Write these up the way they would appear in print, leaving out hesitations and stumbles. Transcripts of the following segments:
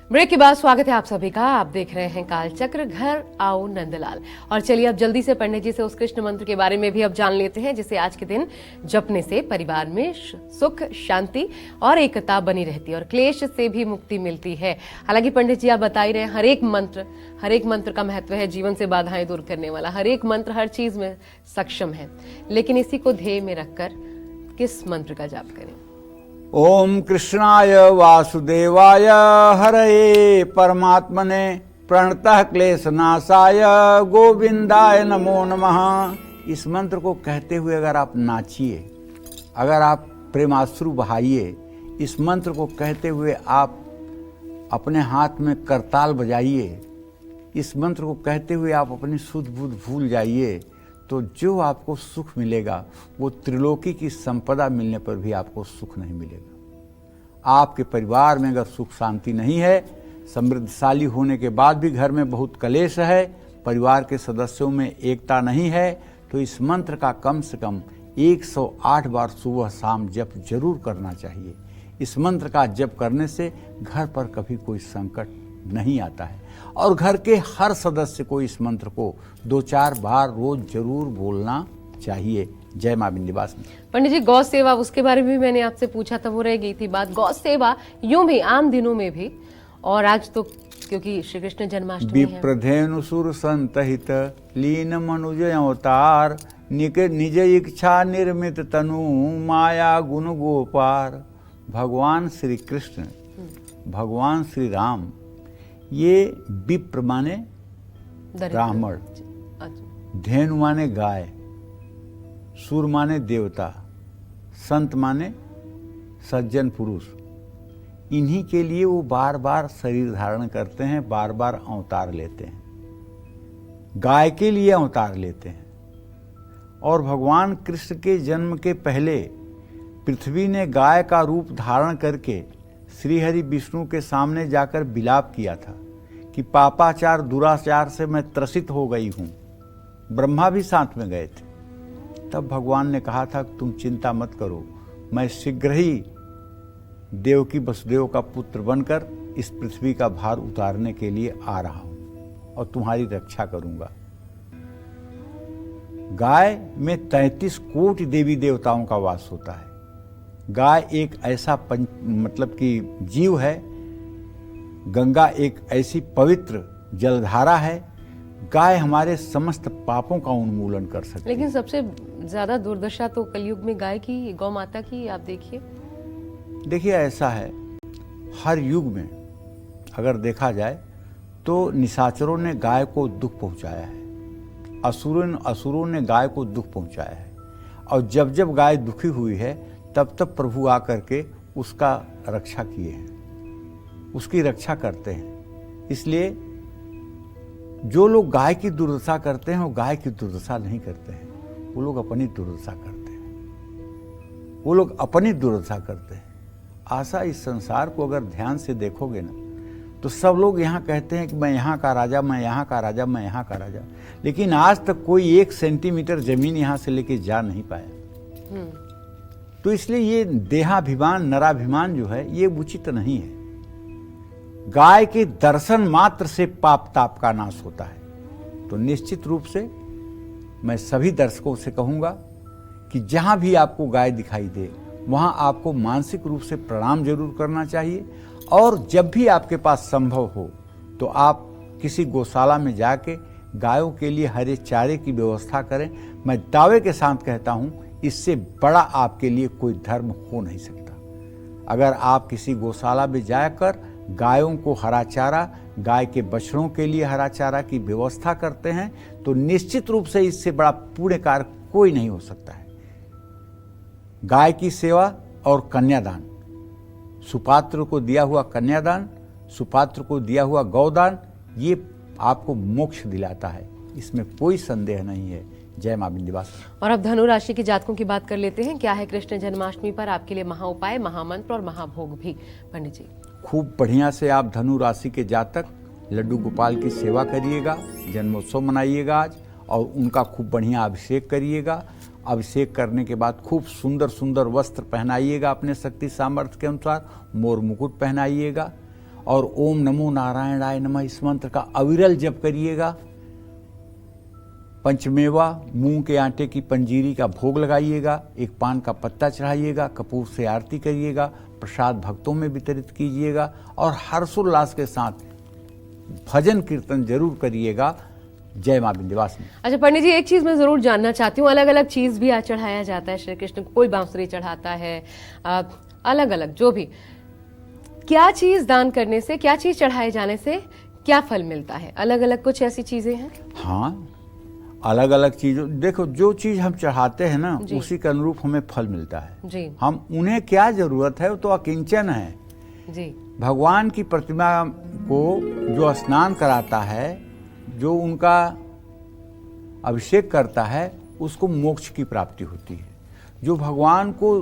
Break के बाद स्वागत है आप सभी का। आप देख रहे हैं कालचक्र, घर आओ नंदलाल। और चलिए अब जल्दी से पंडित जी से उस कृष्ण मंत्र के बारे में भी अब जान लेते हैं जिसे आज के दिन जपने से परिवार में सुख, शांति और एकता बनी रहती है और क्लेश से भी मुक्ति मिलती है। हालांकि पंडित जी आप बता ही रहे हैं, हर एक मंत्र का महत्व है, जीवन से बाधाएं दूर करने वाला। हर एक मंत्र हर चीज में सक्षम है, लेकिन इसी को ध्येय में रखकर किस मंत्र का जाप करें? ओम कृष्णाय वासुदेवाय हरये परमात्मने प्रणतः क्लेशनाशाय गोविंदाय नमो नमः। इस मंत्र को कहते हुए अगर आप नाचिए, अगर आप प्रेमाश्रु बहाइए, इस मंत्र को कहते हुए आप अपने हाथ में करताल बजाइए, इस मंत्र को कहते हुए आप अपनी शुद्ध बुद्ध भूल जाइए, तो जो आपको सुख मिलेगा वो त्रिलोकी की संपदा मिलने पर भी आपको सुख नहीं मिलेगा। आपके परिवार में अगर सुख शांति नहीं है, समृद्धशाली होने के बाद भी घर में बहुत कलेश है, परिवार के सदस्यों में एकता नहीं है, तो इस मंत्र का कम से कम 108 बार सुबह शाम जप जरूर करना चाहिए। इस मंत्र का जप करने से घर पर कभी कोई संकट नहीं आता है और घर के हर सदस्य को इस मंत्र को 2-4 बार रोज जरूर बोलना चाहिए। जय मां विंध्यवासिनी। पंडित जी, गौ सेवा, उसके बारे में भी मैंने आपसे पूछा था, वो रह गई थी बात। गौ सेवा यूं भी आम दिनों में भी, और आज तो क्योंकि श्री कृष्ण जन्माष्टमी है। विप्रधेनु सुर संतहित लीन मनुज अवतार निज इच्छा निर्मित तनु माया गुण गोपार। भगवान श्री कृष्ण, भगवान श्री राम, ये विप्र माने ब्राह्मण, धेनु माने गाय, सुर माने देवता, संत माने सज्जन पुरुष। इन्हीं के लिए वो बार बार शरीर धारण करते हैं, बार बार अवतार लेते हैं, गाय के लिए अवतार लेते हैं। और भगवान कृष्ण के जन्म के पहले पृथ्वी ने गाय का रूप धारण करके श्रीहरि विष्णु के सामने जाकर विलाप किया था कि पापाचार दुराचार से मैं त्रसित हो गई हूं। ब्रह्मा भी साथ में गए थे। तब भगवान ने कहा था तुम चिंता मत करो, मैं शीघ्र ही देवकी वसुदेव का पुत्र बनकर इस पृथ्वी का भार उतारने के लिए आ रहा हूं और तुम्हारी रक्षा करूंगा। गाय में 33 कोटि देवी देवताओं का वास होता है। गाय एक ऐसा मतलब कि जीव है, गंगा एक ऐसी पवित्र जलधारा है। गाय हमारे समस्त पापों का उन्मूलन कर सकती है। लेकिन सबसे ज्यादा दुर्दशा तो कलयुग में गाय की, गौ माता की। आप देखिए ऐसा है, हर युग में अगर देखा जाए तो निशाचरों ने गाय को दुख पहुंचाया है, असुरों ने गाय को दुख पहुंचाया है। और जब जब गाय दुखी हुई है तब तब प्रभु आकर के उसका रक्षा किए हैं, उसकी रक्षा करते हैं। इसलिए जो लोग गाय की दुर्दशा करते हैं वो गाय की दुर्दशा नहीं करते हैं, वो लोग अपनी दुर्दशा करते हैं, वो लोग अपनी दुर्दशा करते हैं। आशा इस संसार को अगर ध्यान से देखोगे ना, तो सब लोग यहाँ कहते हैं कि मैं यहाँ का राजा, मैं यहाँ का राजा, मैं यहाँ का राजा, लेकिन आज तक कोई 1 सेंटीमीटर जमीन यहाँ से लेके जा नहीं पाया। तो इसलिए ये देहाभिमान, नराभिमान जो है ये उचित नहीं है। गाय के दर्शन मात्र से पाप ताप का नाश होता है। तो निश्चित रूप से मैं सभी दर्शकों से कहूंगा कि जहां भी आपको गाय दिखाई दे वहां आपको मानसिक रूप से प्रणाम जरूर करना चाहिए। और जब भी आपके पास संभव हो तो आप किसी गौशाला में जाके गायों के लिए हरे चारे की व्यवस्था करें। मैं दावे के साथ कहता हूं, इससे बड़ा आपके लिए कोई धर्म हो नहीं सकता। अगर आप किसी गौशाला में जाकर गायों को हरा चारा, गाय के बछड़ों के लिए हरा चारा की व्यवस्था करते हैं तो निश्चित रूप से इससे बड़ा पुण्य कार्य कोई नहीं हो सकता है। गाय की सेवा और कन्यादान, सुपात्र को दिया हुआ कन्यादान, सुपात्र को दिया हुआ गौदान, ये आपको मोक्ष दिलाता है, इसमें कोई संदेह नहीं है। जय मां विंध्यवासिनी। और अब धनु राशि के जातकों की बात कर लेते हैं। क्या है कृष्ण जन्माष्टमी पर आपके लिए महा उपाय, महामंत्र और महाभोग भी? पंडित जी, खूब बढ़िया से आप धनु राशि के जातक लड्डू गोपाल की सेवा करिएगा, जन्मोत्सव मनाइएगा आज, और उनका खूब बढ़िया अभिषेक करिएगा। अभिषेक करने के बाद खूब सुंदर सुंदर वस्त्र पहनाइएगा, अपने शक्ति सामर्थ्य के अनुसार मोर मुकुट पहनाइएगा। और ओम नमो नारायणाय नमः इस मंत्र का अविरल जप करिएगा। पंचमेवा मूंग के आटे की पंजीरी का भोग लगाइएगा, एक पान का पत्ता चढ़ाइएगा, कपूर से आरती करिएगा, प्रसाद भक्तों में वितरित कीजिएगा और हर्षोल्लास के साथ भजन कीर्तन जरूर करिएगा। जय मां विंध्यवासिनी। अच्छा पंडित जी, एक चीज मैं जरूर जानना चाहती हूँ, अलग अलग चीज भी आज चढ़ाया जाता है श्री कृष्ण को, कोई बांसुरी चढ़ाता है, अलग अलग जो भी, क्या चीज दान करने से, क्या चीज चढ़ाए जाने से क्या फल मिलता है? अलग अलग कुछ ऐसी चीजें हैं? हाँ, अलग अलग चीजों, देखो जो चीज हम चढ़ाते हैं ना उसी के अनुरूप हमें फल मिलता है जी। हम उन्हें क्या जरूरत है, वो तो अकिंचन है जी। भगवान की प्रतिमा को जो स्नान कराता है, जो उनका अभिषेक करता है, उसको मोक्ष की प्राप्ति होती है। जो भगवान को,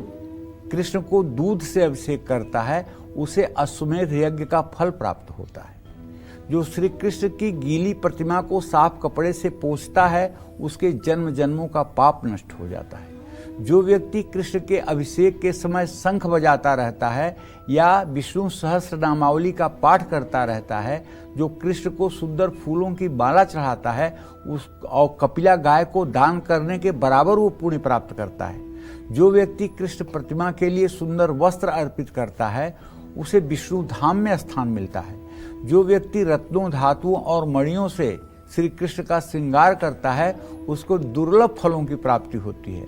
कृष्ण को दूध से अभिषेक करता है, उसे अश्वमेध यज्ञ का फल प्राप्त होता है। जो श्री कृष्ण की गीली प्रतिमा को साफ कपड़े से पोंछता है, उसके जन्म जन्मों का पाप नष्ट हो जाता है। जो व्यक्ति कृष्ण के अभिषेक के समय शंख बजाता रहता है या विष्णु सहस्त्र नामावली का पाठ करता रहता है, जो कृष्ण को सुंदर फूलों की माला चढ़ाता है, उस और कपिला गाय को दान करने के बराबर वो पुण्य प्राप्त करता है। जो व्यक्ति कृष्ण प्रतिमा के लिए सुंदर वस्त्र अर्पित करता है, उसे विष्णु धाम में स्थान मिलता है। जो व्यक्ति रत्नों, धातुओं और मणियों से श्री कृष्ण का श्रृंगार करता है, उसको दुर्लभ फलों की प्राप्ति होती है।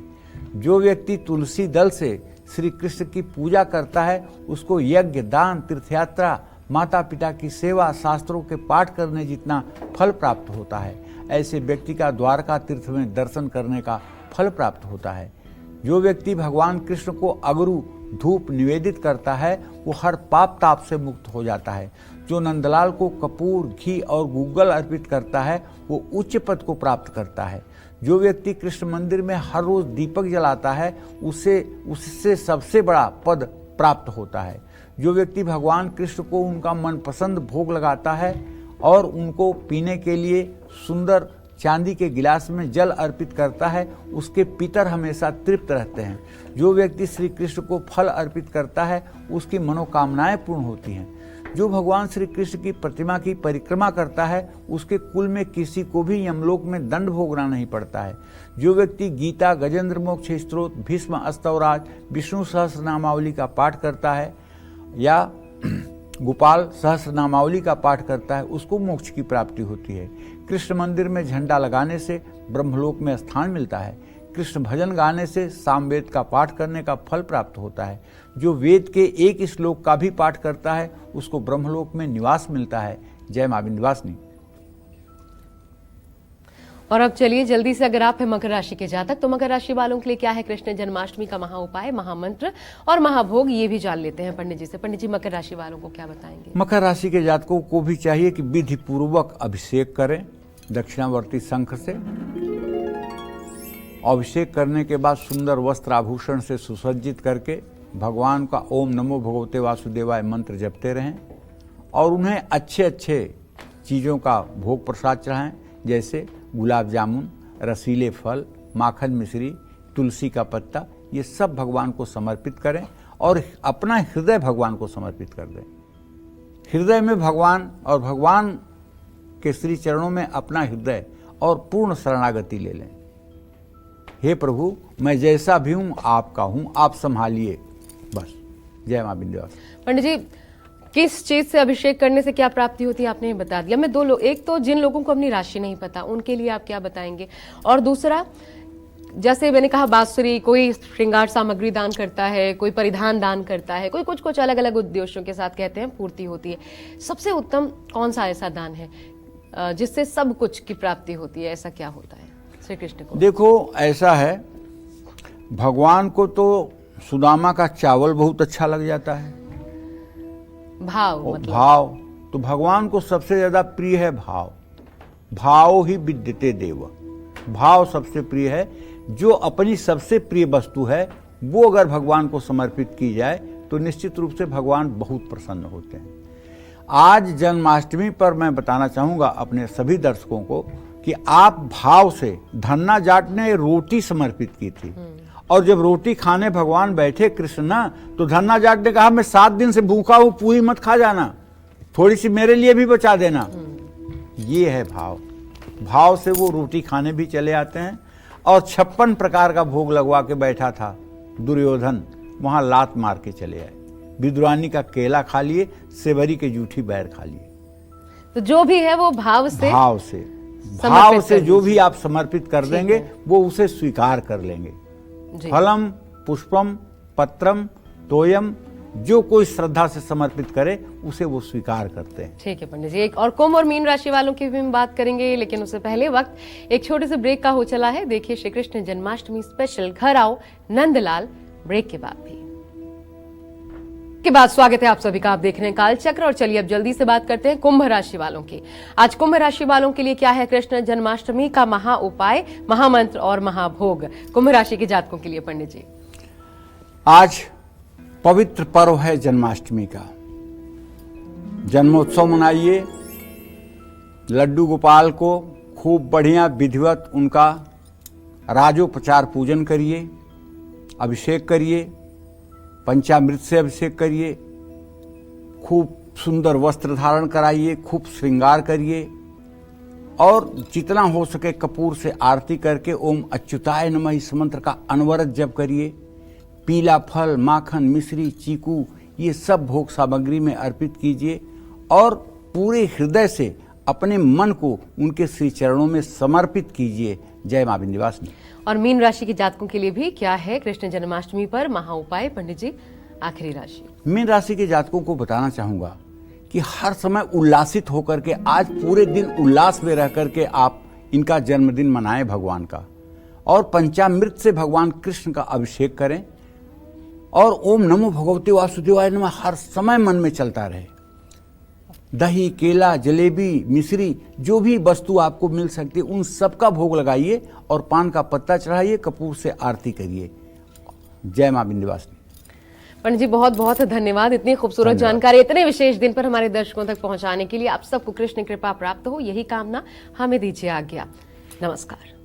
जो व्यक्ति तुलसी दल से श्री कृष्ण की पूजा करता है, उसको यज्ञ, दान, तीर्थयात्रा, माता पिता की सेवा, शास्त्रों के पाठ करने जितना फल प्राप्त होता है। ऐसे व्यक्ति का द्वारका तीर्थ में दर्शन करने का फल प्राप्त होता है। जो व्यक्ति भगवान कृष्ण को अगरू धूप निवेदित करता है, वो हर पाप ताप से मुक्त हो जाता है। जो नंदलाल को कपूर, घी और गूगल अर्पित करता है, वो उच्च पद को प्राप्त करता है। जो व्यक्ति कृष्ण मंदिर में हर रोज दीपक जलाता है, उससे सबसे बड़ा पद प्राप्त होता है। जो व्यक्ति भगवान कृष्ण को उनका मनपसंद भोग लगाता है और उनको पीने के लिए सुंदर चांदी के गिलास में जल अर्पित करता है, उसके पितर हमेशा तृप्त रहते हैं। जो व्यक्ति श्री कृष्ण को फल अर्पित करता है, उसकी मनोकामनाएं पूर्ण होती हैं। जो भगवान श्री कृष्ण की प्रतिमा की परिक्रमा करता है, उसके कुल में किसी को भी यमलोक में दंड भोगना नहीं पड़ता है। जो व्यक्ति गीता, गजेंद्र मोक्ष स्तोत्र, भीष्म अस्तवराज, विष्णु सहस्रनामावली का पाठ करता है या गोपाल सहस्रनामावली का पाठ करता है, उसको मोक्ष की प्राप्ति होती है। कृष्ण मंदिर में झंडा लगाने से ब्रह्मलोक में स्थान मिलता है। कृष्ण भजन गाने से सामवेद का पाठ करने का फल प्राप्त होता है। जो वेद के एक श्लोक का भी पाठ करता है, उसको ब्रह्मलोक में निवास मिलता है। जय मां विंध्यवासिनी। और अब चलिए जल्दी से, अगर आप हैं मकर राशि के जातक, तो मकर राशि वालों के लिए क्या है कृष्ण जन्माष्टमी का महा उपाय, महामंत्र और महाभोग, ये भी जान लेते हैं पंडित जी से। पंडित जी, मकर राशि वालों को क्या बताएंगे? मकर राशि के जातकों को भी चाहिए कि विधि पूर्वक अभिषेक करें दक्षिणावर्ती शंख से। अभिषेक करने के बाद सुंदर वस्त्र आभूषण से सुसज्जित करके भगवान का ओम नमो भगवते वासुदेवाय मंत्र जपते रहें और उन्हें अच्छे अच्छे चीज़ों का भोग प्रसाद चढ़ाएं, जैसे गुलाब जामुन, रसीले फल, माखन मिश्री, तुलसी का पत्ता, ये सब भगवान को समर्पित करें और अपना हृदय भगवान को समर्पित कर दें। हृदय में भगवान और भगवान के श्री चरणों में अपना हृदय और पूर्ण शरणागति ले लें। हे प्रभु, मैं जैसा भी हूँ आपका हूँ, आप संभालिए, बस। जय मां विंध्यवासिनी। पंडित जी, किस चीज से अभिषेक करने से क्या प्राप्ति होती है, आपने बता दिया। मैं दो लोग, एक तो जिन लोगों को अपनी राशि नहीं पता, उनके लिए आप क्या बताएंगे, और दूसरा, जैसे मैंने कहा बांसुरी, कोई श्रृंगार सामग्री दान करता है, कोई परिधान दान करता है, कोई कुछ कुछ अलग अलग उद्देश्यों के साथ कहते हैं पूर्ति होती है। सबसे उत्तम कौन सा ऐसा दान है जिससे सब कुछ की प्राप्ति होती है? ऐसा क्या होता है श्री कृष्ण को? देखो, ऐसा है, भगवान को तो सुदामा का चावल बहुत अच्छा लग जाता है। भाव मतलब? भाव तो भगवान को सबसे ज्यादा प्रिय है भाव। भाव ही विद्यते देव, भाव सबसे प्रिय है। जो अपनी सबसे प्रिय वस्तु है वो अगर भगवान को समर्पित की जाए तो निश्चित रूप से भगवान बहुत प्रसन्न होते हैं। आज जन्माष्टमी पर मैं बताना चाहूंगा अपने सभी दर्शकों को कि आप भाव से, धन्ना जाट ने रोटी समर्पित की थी और जब रोटी खाने भगवान बैठे कृष्ण ना, तो धन्ना जाट ने कहा मैं 7 दिन से भूखा हूं, पूरी मत खा जाना, थोड़ी सी मेरे लिए भी बचा देना। ये है भाव। भाव से वो रोटी खाने भी चले आते हैं। और 56 प्रकार का भोग लगवा के बैठा था दुर्योधन, वहां लात मार के चले आए। विद्वानी का केला खा लिए, सेवरी के जूठी बैर खा लिए। तो जो भी है वो भाव से जो भी आप समर्पित कर देंगे वो उसे स्वीकार कर लेंगे। फलम पुष्पम पत्रम तोयम, जो कोई श्रद्धा से समर्पित करे उसे वो स्वीकार करते हैं। ठीक है पंडित जी, एक और कुंभ और मीन राशि वालों की भी हम बात करेंगे, लेकिन उससे पहले वक्त एक छोटे से ब्रेक का हो चला है। देखिए श्री कृष्ण जन्माष्टमी स्पेशल घर आओ नंदलाल, ब्रेक के बाद स्वागत है आप सभी का। आप देख रहे हैं काल चक्र और चलिए अब जल्दी से बात करते हैं कुंभ राशि वालों की। आज कुंभ राशि वालों के लिए क्या है कृष्ण जन्माष्टमी का महा उपाय, महामंत्र और महाभोग कुंभ राशि के जातकों के लिए पंडित जी? आज पवित्र पर्व है जन्माष्टमी का। जन्मोत्सव मनाइए। लड्डू गोपाल को खूब बढ़िया विधिवत उनका राजोपचार पूजन करिए, अभिषेक करिए, पंचामृत से अभिषेक करिए, खूब सुंदर वस्त्र धारण कराइए, खूब श्रृंगार करिए और जितना हो सके कपूर से आरती करके ओम अच्युताय नमः इस मंत्र का अनवरत जप करिए। पीला फल, माखन, मिश्री, चीकू ये सब भोग सामग्री में अर्पित कीजिए और पूरे हृदय से अपने मन को उनके श्री चरणों में समर्पित कीजिए। जय मां विंध्यवासिनी। और मीन राशि के जातकों के लिए भी क्या है कृष्ण जन्माष्टमी पर महा उपाय पंडित जी? आखिरी राशि मीन राशि के जातकों को बताना चाहूंगा कि हर समय उल्लासित होकर के आज पूरे दिन उल्लास में रह करके आप इनका जन्मदिन मनाएं भगवान का, और पंचामृत से भगवान कृष्ण का अभिषेक करें और ओम नमो भगवते वासुदेवाय नमः हर समय मन में चलता रहे। दही, केला, जलेबी, मिश्री जो भी वस्तु आपको मिल सकती है उन सब का भोग लगाइए और पान का पत्ता चढ़ाइए, कपूर से आरती करिए। जय मां विंध्यवासिनी। पंडित जी बहुत बहुत धन्यवाद इतनी खूबसूरत जानकारी इतने विशेष दिन पर हमारे दर्शकों तक पहुंचाने के लिए। आप सबको कृष्ण कृपा प्राप्त हो, यही कामना। हमें दीजिए आज्ञा। नमस्कार।